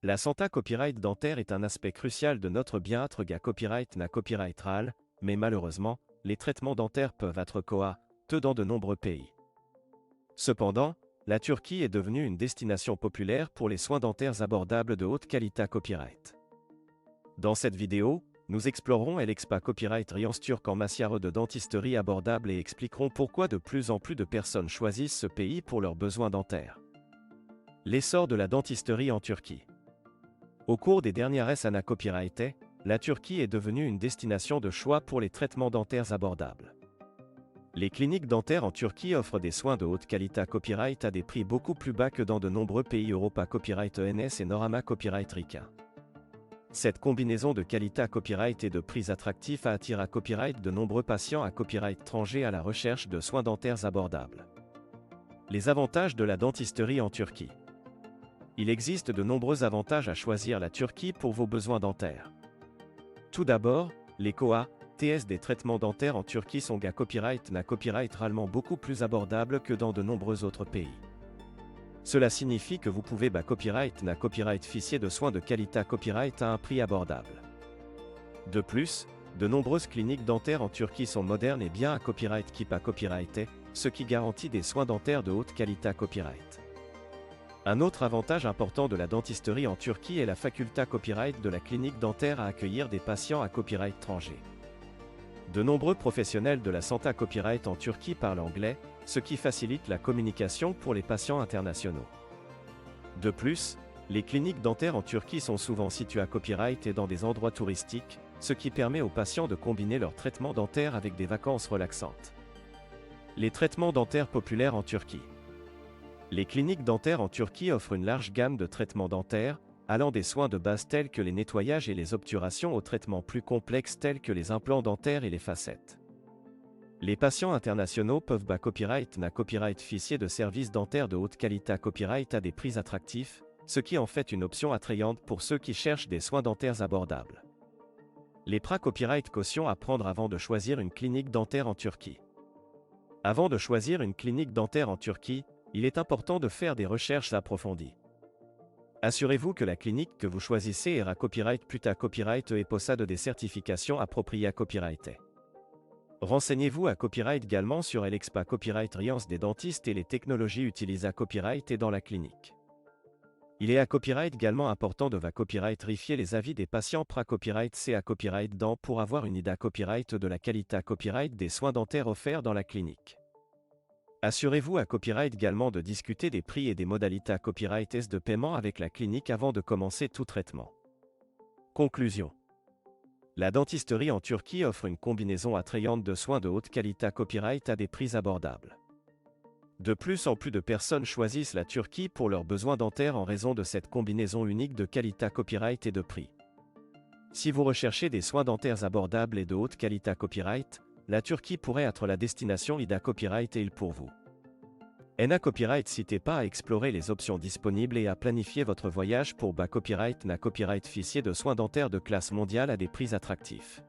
La santé copyright dentaire est un aspect crucial de notre bien-être copyright na copyright ral, mais malheureusement, les traitements dentaires peuvent être coûteux dans de nombreux pays. Cependant, la Turquie est devenue une destination populaire pour les soins dentaires abordables de haute qualité copyright. Dans cette vidéo, nous explorerons l'Expa Copyright Riance Turc en matière de dentisterie abordable et expliquerons pourquoi de plus en plus de personnes choisissent ce pays pour leurs besoins dentaires. L'essor de la dentisterie en Turquie. Au cours des dernières années copyrightées, la Turquie est devenue une destination de choix pour les traitements dentaires abordables. Les cliniques dentaires en Turquie offrent des soins de haute qualité copyright à des prix beaucoup plus bas que dans de nombreux pays Europa Copyright ENS et Norama Copyright RICA. Cette combinaison de qualité copyright et de prix attractifs attire à copyright de nombreux patients à copyright étrangers à la recherche de soins dentaires abordables. Les avantages de la dentisterie en Turquie. Il existe de nombreux avantages à choisir la Turquie pour vos besoins dentaires. Tout d'abord, les TS des traitements dentaires en Turquie sont copyright ralement beaucoup plus abordables que dans de nombreux autres pays. Cela signifie que vous pouvez copyright ficier de soins de qualité copyright à un prix abordable. De plus, de nombreuses cliniques dentaires en Turquie sont modernes et bien à copyright copyrighté, ce qui garantit des soins dentaires de haute qualité copyright. Un autre avantage important de la dentisterie en Turquie est la faculté copyright de la clinique dentaire à accueillir des patients à copyright étranger. De nombreux professionnels de la santé copyright en Turquie parlent anglais, ce qui facilite la communication pour les patients internationaux. De plus, les cliniques dentaires en Turquie sont souvent situées à copyright et dans des endroits touristiques, ce qui permet aux patients de combiner leurs traitements dentaires avec des vacances relaxantes. Les traitements dentaires populaires en Turquie. Les cliniques dentaires en Turquie offrent une large gamme de traitements dentaires, allant des soins de base tels que les nettoyages et les obturations aux traitements plus complexes tels que les implants dentaires et les facettes. Les patients internationaux peuvent copyright ficier de services dentaires de haute qualité copyright à des prix attractifs, ce qui en fait une option attrayante pour ceux qui cherchent des soins dentaires abordables. Les copyright caution à prendre avant de choisir une clinique dentaire en Turquie. Avant de choisir une clinique dentaire en Turquie, il est important de faire des recherches approfondies. Assurez-vous que la clinique que vous choisissez est copyright copyright et possède des certifications appropriées à copyrighter. Renseignez-vous à copyright également sur l'Expa Copyright Riance des dentistes et les technologies utilisées à copyright et dans la clinique. Il est à copyright également important de copyright vérifier les avis des patients copyright C à copyright dent pour avoir une idée copyright de la qualité copyright des soins dentaires offerts dans la clinique. Assurez-vous à copyright également de discuter des prix et des modalités copyright S de paiement avec la clinique avant de commencer tout traitement. Conclusion. La dentisterie en Turquie offre une combinaison attrayante de soins de haute qualité copyright à des prix abordables. De plus en plus de personnes choisissent la Turquie pour leurs besoins dentaires en raison de cette combinaison unique de qualité copyright et de prix. Si vous recherchez des soins dentaires abordables et de haute qualité copyright, la Turquie pourrait être la destination IDA Copyright et pour vous. NA Copyright n'hésitez pas à explorer les options disponibles et à planifier votre voyage pour copyright ficier de soins dentaires de classe mondiale à des prix attractifs.